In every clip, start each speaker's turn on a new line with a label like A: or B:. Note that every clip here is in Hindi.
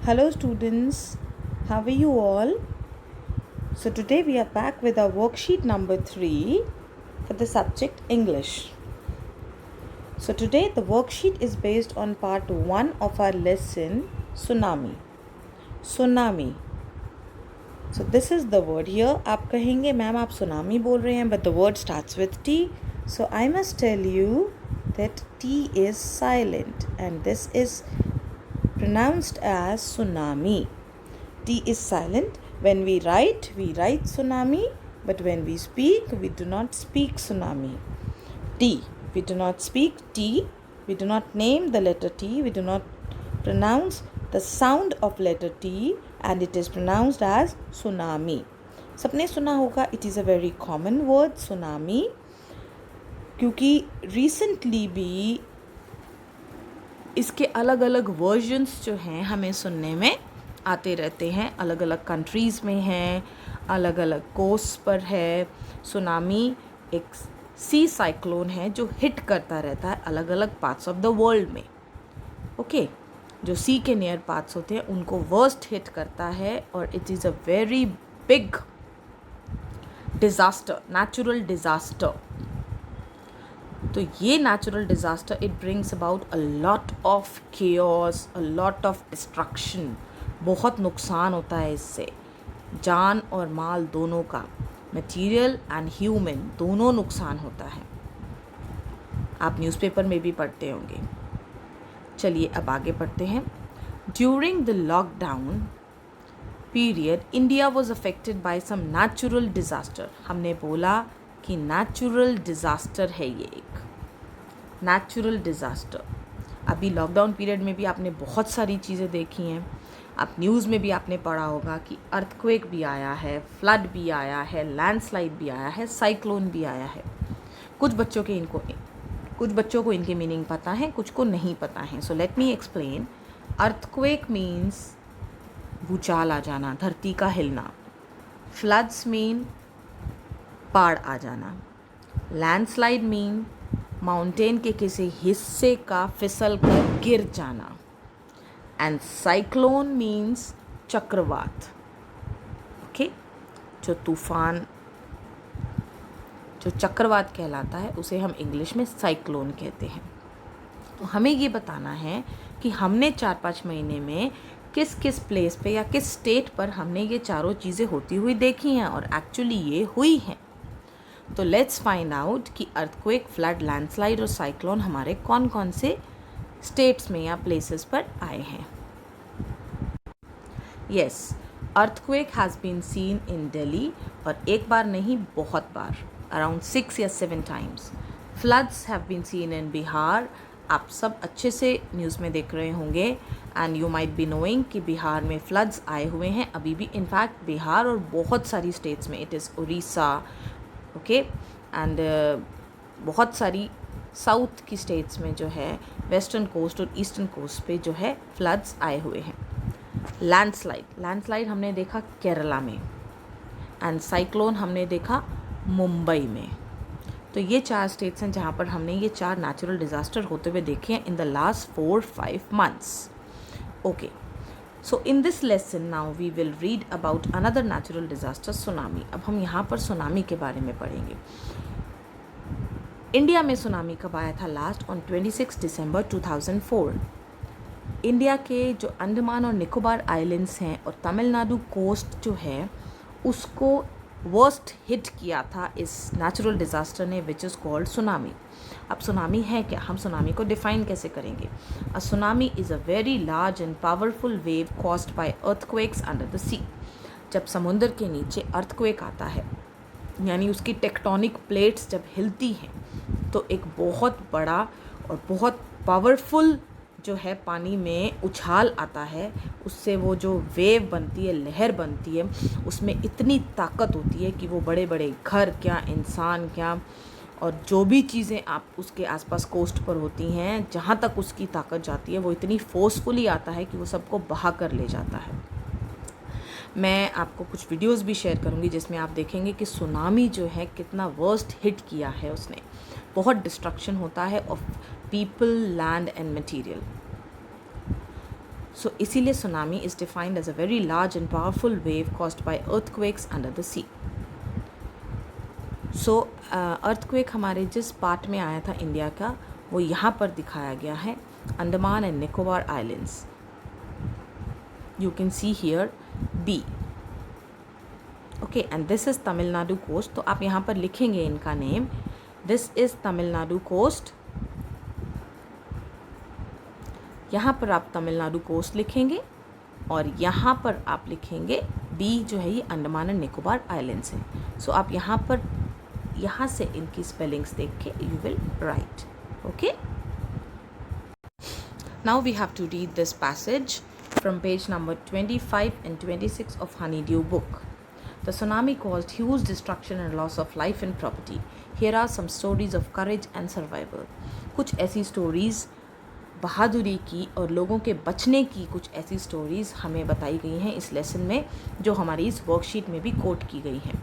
A: Hello students, how are you all? So today we are back with our worksheet number 3 for the subject English. So today the worksheet is based on part 1 of our lesson Tsunami. Tsunami. So this is the word here. आप कहेंगे मैम आप tsunami बोल रहे हैं but the word starts with T. So I must tell you that T is silent and this is pronounced as tsunami. T is silent. When we write tsunami, but when we speak, we do not speak tsunami. T. We do not speak T. We do not name the letter T. We do not pronounce the sound of letter T, and it is pronounced as tsunami. सबने सुना होगा, it is a very common word tsunami, क्योंकि recently भी इसके अलग अलग वर्जन्स जो हैं हमें सुनने में आते रहते हैं. अलग अलग कंट्रीज़ में हैं, अलग अलग कोस्ट पर है. सुनामी एक सी साइक्लोन है जो हिट करता रहता है अलग अलग पार्ट्स ऑफ द वर्ल्ड में. ओके, जो सी के नियर पार्ट्स होते हैं उनको वर्स्ट हिट करता है और it is a very big disaster, natural disaster. तो ये natural disaster it brings about a lot of chaos, a lot of destruction. बहुत नुकसान होता है इससे, जान और माल दोनों का, मटेरियल एंड ह्यूमन दोनों नुकसान होता है. आप न्यूज़पेपर में भी पढ़ते होंगे. चलिए अब आगे पढ़ते हैं. During the lockdown period India was affected by some natural disaster. हमने बोला कि नेचुरल डिज़ास्टर है ये, एक नेचुरल डिज़ास्टर. अभी लॉकडाउन पीरियड में भी आपने बहुत सारी चीज़ें देखी हैं. आप न्यूज़ में भी आपने पढ़ा होगा कि अर्थक्वेक भी आया है, फ्लड भी आया है, लैंडस्लाइड भी आया है, साइक्लोन भी आया है. कुछ बच्चों को इनके मीनिंग पता है, कुछ को नहीं पता है. So let me explain. Earthquake means भूचाल आ जाना, धरती का हिलना. फ्लड्स मीन बाढ़ आ जाना. लैंडस्लाइड मीन माउंटेन के किसी हिस्से का फिसल कर गिर जाना. एंड साइक्लोन मीन्स चक्रवात. ओके, जो तूफान, जो चक्रवात कहलाता है उसे हम इंग्लिश में साइक्लोन कहते हैं. तो हमें ये बताना है कि हमने 4-5 महीने में किस किस प्लेस पे या किस स्टेट पर हमने ये चारों चीज़ें होती हुई देखी हैं और एक्चुअली ये हुई हैं. तो लेट्स फाइंड आउट कि अर्थक्वेक, फ्लड, लैंडस्लाइड और साइक्लोन हमारे कौन कौन से स्टेट्स में या प्लेसेस पर आए हैं. Yes, earthquake has been seen in Delhi, और एक बार नहीं बहुत बार, अराउंड 6 या 7 times. Floods have been seen in Bihar. आप सब अच्छे से न्यूज़ में देख रहे होंगे and you might be knowing कि बिहार में फ्लड्स आए हुए हैं अभी भी. इनफैक्ट बिहार और बहुत सारी स्टेट्स में, it is Orissa, okay, and बहुत सारी साउथ की स्टेट्स में जो है, वेस्टर्न कोस्ट और ईस्टर्न कोस्ट पे जो है फ्लड्स आए हुए हैं. लैंडस्लाइड हमने देखा केरला में, एंड साइक्लोन हमने देखा मुंबई में. तो ये 4 स्टेट्स हैं जहाँ पर हमने ये 4 नेचुरल डिज़ास्टर होते हुए देखे हैं in the last 4-5 months. Okay, so in this lesson now we will read about another natural disaster, tsunami. अब हम यहाँ पर सुनामी के बारे में पढ़ेंगे. इंडिया में सुनामी कब आया था? Last on 26 December 2004. इंडिया के जो अंडमान और निकोबार आइलैंड्स हैं और तमिलनाडु कोस्ट जो है उसको वर्स्ट हिट किया था इस नेचुरल डिज़ास्टर ने, विच इज़ कॉल्ड सुनामी. अब सुनामी है क्या? हम सुनामी को डिफ़ाइन कैसे करेंगे? A tsunami is a very large and powerful wave caused by earthquakes under the sea. जब समुद्र के नीचे अर्थक्वेक आता है, यानी उसकी टेक्टोनिक प्लेट्स जब हिलती हैं, तो एक बहुत बड़ा और बहुत पावरफुल जो है पानी में उछाल आता है. उससे वो जो वेव बनती है, लहर बनती है, उसमें इतनी ताकत होती है कि वो बड़े बड़े घर क्या, इंसान क्या, और जो भी चीज़ें आप उसके आसपास कोस्ट पर होती हैं, जहाँ तक उसकी ताकत जाती है वो इतनी फोर्सफुली आता है कि वो सबको बहा कर ले जाता है. मैं आपको कुछ वीडियोस भी शेयर करूँगी जिसमें आप देखेंगे कि सुनामी जो है कितना वर्स्ट हिट किया है उसने. बहुत डिस्ट्रक्शन होता है of people, land and material. So इसीलिए tsunami is defined as a very large and powerful wave caused by earthquakes under the sea. So earthquake हमारे जिस पार्ट में आया था इंडिया का, वो यहाँ पर दिखाया गया है, Andaman and Nicobar islands. You can see here B. Okay, and this is Tamil Nadu coast. तो आप यहाँ पर लिखेंगे इनका name, this is Tamil Nadu coast. यहाँ पर आप तमिलनाडु कोस्ट लिखेंगे और यहाँ पर आप लिखेंगे बी, जो है ये अंडमान एंड निकोबार आइलैंड्स हैं. सो आप यहाँ पर यहाँ से इनकी स्पेलिंग्स देख के you will write. Okay, now we have to read this passage from page number 25 and 26 of Honeydew book. The tsunami caused huge destruction and loss of life and property. Here are some stories of courage and survival. कुछ ऐसी स्टोरीज़ बहादुरी की और लोगों के बचने की कुछ ऐसी स्टोरीज़ हमें बताई गई हैं इस लेसन में, जो हमारी इस वर्कशीट में भी कोट की गई हैं.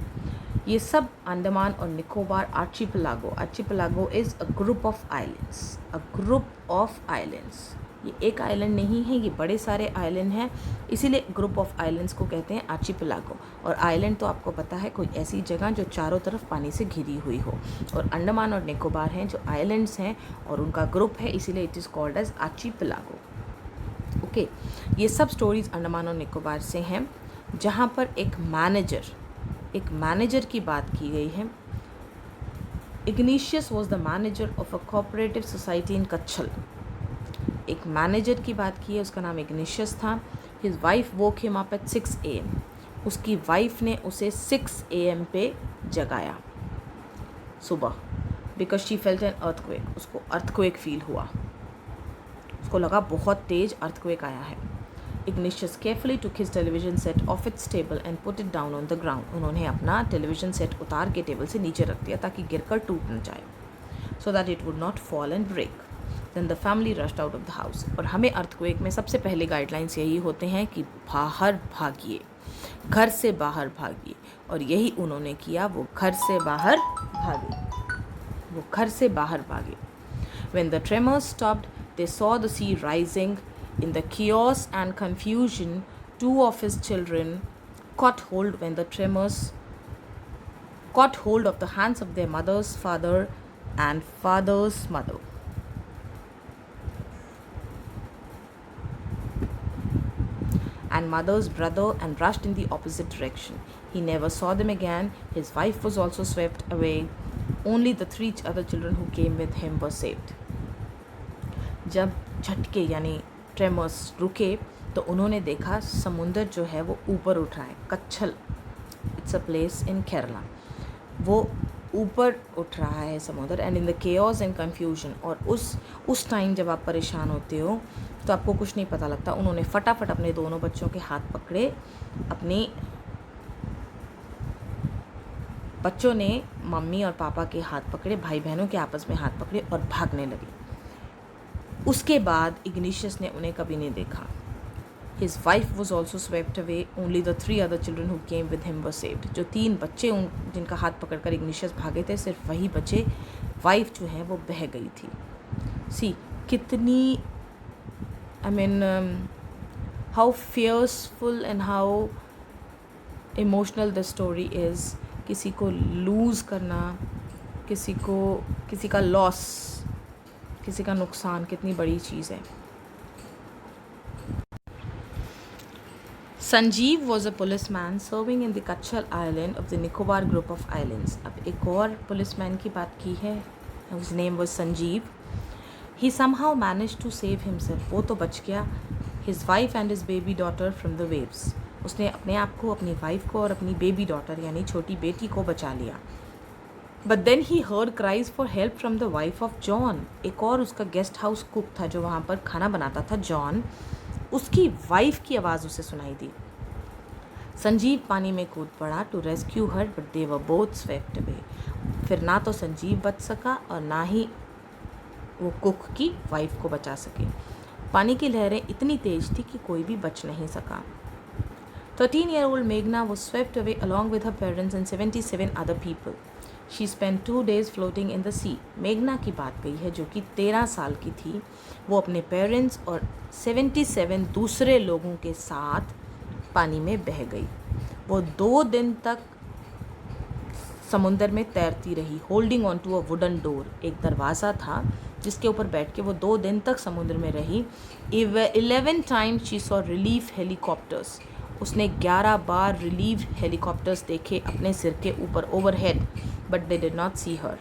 A: ये सब अंडमान और Nicobar archipelago is a group of islands. A group of islands, ये एक आइलैंड नहीं है, ये बड़े सारे आइलैंड हैं, इसीलिए ग्रुप ऑफ आइलैंड्स को कहते हैं आर्चिपेलागो. और आइलैंड तो आपको पता है कोई ऐसी जगह जो चारों तरफ पानी से घिरी हुई हो. और अंडमान और निकोबार हैं जो आइलैंड्स हैं और उनका ग्रुप है, इसीलिए it is called as archipelago. Okay, ये सब स्टोरीज़ अंडमान और निकोबार से हैं, जहाँ पर एक मैनेजर की बात की गई है. Ignatius was the manager of a cooperative society in Kachal. एक मैनेजर की बात की है, उसका नाम इग्निशियस था. His wife woke him up at 6 AM. उसकी वाइफ ने उसे 6 AM पे जगाया सुबह, because she felt an earthquake. उसको अर्थक्वेक फील हुआ, उसको लगा बहुत तेज अर्थक्वेक आया है. Igneous carefully took his television set of its table and put it down on the ground. उन्होंने अपना टेलीविजन सेट उतार के टेबल से नीचे रख दिया ताकि गिरकर टूट न जाए, so that it would not fall and break. Then the family rushed out of the house. और हमें अर्थक्वेक में सबसे पहले गाइडलाइंस यही होते हैं कि बाहर भागिए, घर से बाहर भागिए. और यही उन्होंने किया, वो घर से बाहर भागे. When the tremors stopped, they saw the sea rising. In the chaos and confusion, 2 of his children caught hold when the tremors caught hold of the hands of their mother's father and father's mother. And mother's brother, and rushed in the opposite direction. He never saw them again. His wife was also swept away. Only the 3 other children who came with him were saved. जब झटके यानी ट्रेमर्स रुके तो उन्होंने देखा समुंदर जो है वो ऊपर उठ रहा है. Kachal, it's a place in Kerala. वो ऊपर उठ रहा है समुंदर. And in the chaos and confusion, और उस टाइम जब आप परेशान होते हो तो आपको कुछ नहीं पता लगता. उन्होंने फटाफट अपने दोनों बच्चों के हाथ पकड़े. अपने बच्चों ने मम्मी और पापा के हाथ पकड़े, भाई बहनों के आपस में हाथ पकड़े और भागने लगे. उसके बाद इग्निशियस ने उन्हें कभी नहीं देखा. His wife was also swept away. Only the 3 other children who came with him were saved. जो 3 बच्चे जिनका हाथ पकड़कर इग्निशियस भागे थे, सिर्फ वही बचे. वाइफ जो है वो बह गई थी. सी कितनी how fearful and how emotional the story is. किसी को लूज़ करना, किसी का लॉस, किसी का नुकसान कितनी बड़ी चीज़ है. Sanjeev was a policeman serving in the Kachal Island of the Nicobar group of islands. अब एक और पुलिसमैन की बात की है. His name was Sanjeev. He somehow managed to save himself. वो तो बच गया. His wife and his baby daughter from the waves. उसने अपने आप को, अपनी वाइफ को और अपनी बेबी डॉटर यानी छोटी बेटी को बचा लिया. But then he heard cries for help from the wife of John. एक और उसका गेस्ट हाउस कुक था जो वहाँ पर खाना बनाता था, जॉन. उसकी वाइफ की आवाज़ उसे सुनाई दी. संजीव पानी में कूद पड़ा to rescue her, but they were both swept away. फिर ना तो संजीव बच सका और ना ही वो कुक की वाइफ को बचा सके. पानी की लहरें इतनी तेज थी कि कोई भी बच नहीं सका. 13-year-old Meghna was swept away along with her parents and 77 other people. She spend 2 days floating in the sea. मेघना की बात गई है जो कि 13 साल की थी। वो अपने पेरेंट्स और 77 दूसरे लोगों के साथ पानी में बह गई। वो 2 दिन तक समुंदर में तैरती रही। Holding on to a wooden door, एक दरवाज़ा था जिसके ऊपर बैठ के वो 2 दिन तक समुद्र में रही। 11 times she saw relief helicopters. उसने 11 बार रिलीफ हेलीकॉप्टर्स देखे अपने सिर के ऊपर overhead, but they did not see her.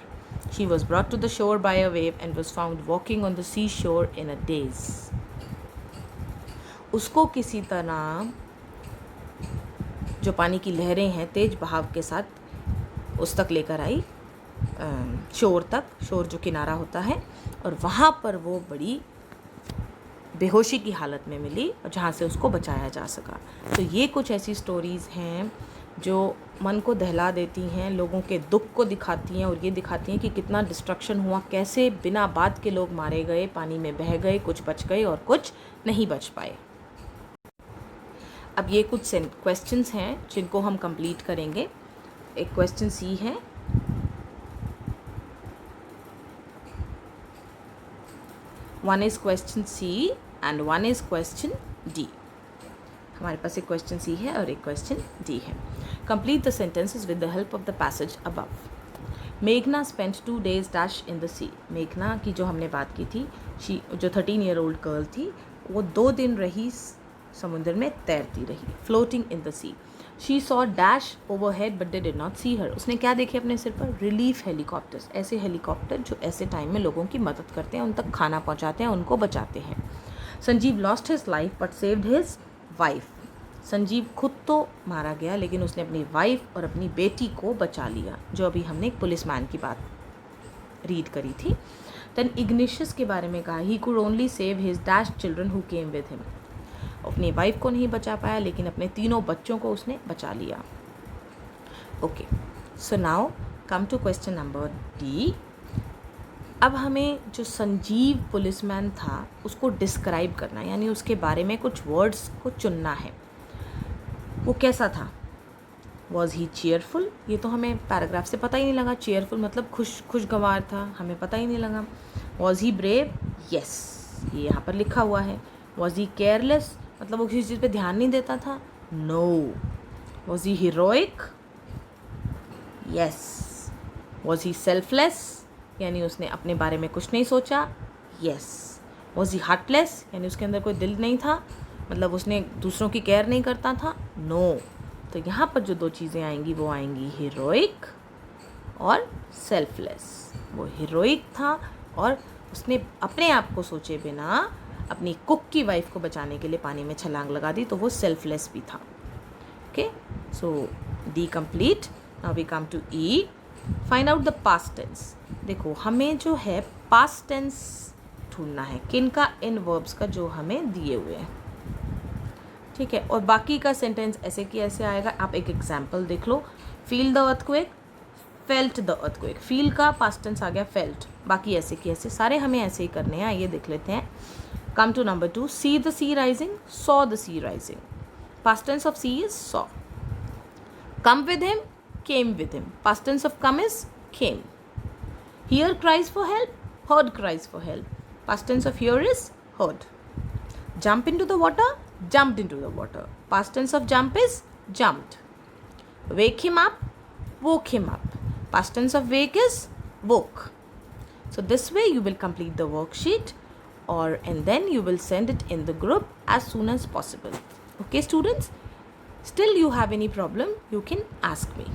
A: She was brought to the shore by a wave and was found walking on the sea shore in a days. उसको किसी तरह जो पानी की लहरें हैं तेज बहाव के साथ उस तक लेकर आई, शोर तक, शोर जो किनारा होता है, और वहाँ पर वो बड़ी बेहोशी की हालत में मिली और जहाँ से उसको बचाया जा सका। तो ये कुछ ऐसी स्टोरीज़ हैं जो मन को दहला देती हैं, लोगों के दुख को दिखाती हैं और ये दिखाती हैं कि कितना डिस्ट्रक्शन हुआ, कैसे बिना बात के लोग मारे गए, पानी में बह गए, कुछ बच गए और कुछ नहीं बच पाए। अब ये कुछ क्वेश्चंस हैं जिनको हम कंप्लीट करेंगे। एक क्वेश्चन सी है, one is question C and one is question D. हमारे पास एक क्वेश्चन सी है और एक क्वेश्चन डी है। Complete the sentences with the help of the passage above. मेघना spent 2 days dash in the sea. मेघना की जो हमने बात की थी, जो 13-year-old गर्ल थी, वो 2 दिन रही समुद्र में तैरती रही, floating in the sea. She saw dash overhead but they did not see her. उसने क्या देखे अपने सिर पर? रिलीफ हेलीकॉप्टर्स, ऐसे हेलीकॉप्टर जो ऐसे टाइम में लोगों की मदद करते हैं, उन तक खाना पहुंचाते हैं, उनको बचाते हैं। Sanjeev lost his life but saved his wife. Sanjeev खुद तो मारा गया लेकिन उसने अपनी वाइफ और अपनी बेटी को बचा लिया, जो अभी हमने एक पुलिसमैन की बात रीड करी थी। देन इग्निशियस के बारे में कहा, he could only save his dash children who came with him. अपनी वाइफ को नहीं बचा पाया लेकिन अपने 3 बच्चों को उसने बचा लिया। Okay, so now come to question number D. अब हमें जो संजीव पुलिसमैन था उसको डिस्क्राइब करना, यानी उसके बारे में कुछ वर्ड्स को चुनना है। वो कैसा था? Was he cheerful? ये तो हमें पैराग्राफ से पता ही नहीं लगा। चेयरफुल मतलब खुशगवार था, हमें पता ही नहीं लगा। Was he brave? यस, ये यहाँ पर लिखा हुआ है। Was he careless? मतलब वो किसी चीज़ पे ध्यान नहीं देता था। No. Was he heroic? Yes. Was he selfless? यानी उसने अपने बारे में कुछ नहीं सोचा। यस। Was he heartless? यानी उसके अंदर कोई दिल नहीं था, मतलब उसने दूसरों की केयर नहीं करता था। नो। तो यहाँ पर जो 2 चीज़ें आएंगी वो आएंगी हीरोइक और सेल्फलेस। वो हीरोइक था और उसने अपने आप को सोचे बिना अपनी कुक की वाइफ को बचाने के लिए पानी में छलांग लगा दी, तो वो सेल्फलेस भी था। Okay, so D complete. Now we come to E, find out the past tense. देखो हमें जो है पास्ट टेंस ढूंढना है, किन का? इन वर्ब्स का जो हमें दिए हुए हैं, ठीक है। और बाकी का सेंटेंस ऐसे कि ऐसे आएगा। आप एक एग्जाम्पल देख लो, feel the earthquake, felt the earthquake. Feel का पास्ट टेंस आ गया फेल्ट, बाकी ऐसे कि ऐसे सारे हमें ऐसे ही करने हैं। आइए देख लेते हैं। Come to number 2, see the sea rising, saw the sea rising. Past tense of see is saw. Come with him, came with him. Past tense of come is came. Hear cries for help, heard cries for help. Past tense of hear is heard. Jump into the water, jumped into the water. Past tense of jump is jumped. Wake him up, woke him up. Past tense of wake is woke. So this way you will complete the worksheet, and then you will send it in the group as soon as possible. Okay students, still you have any problem, you can ask me.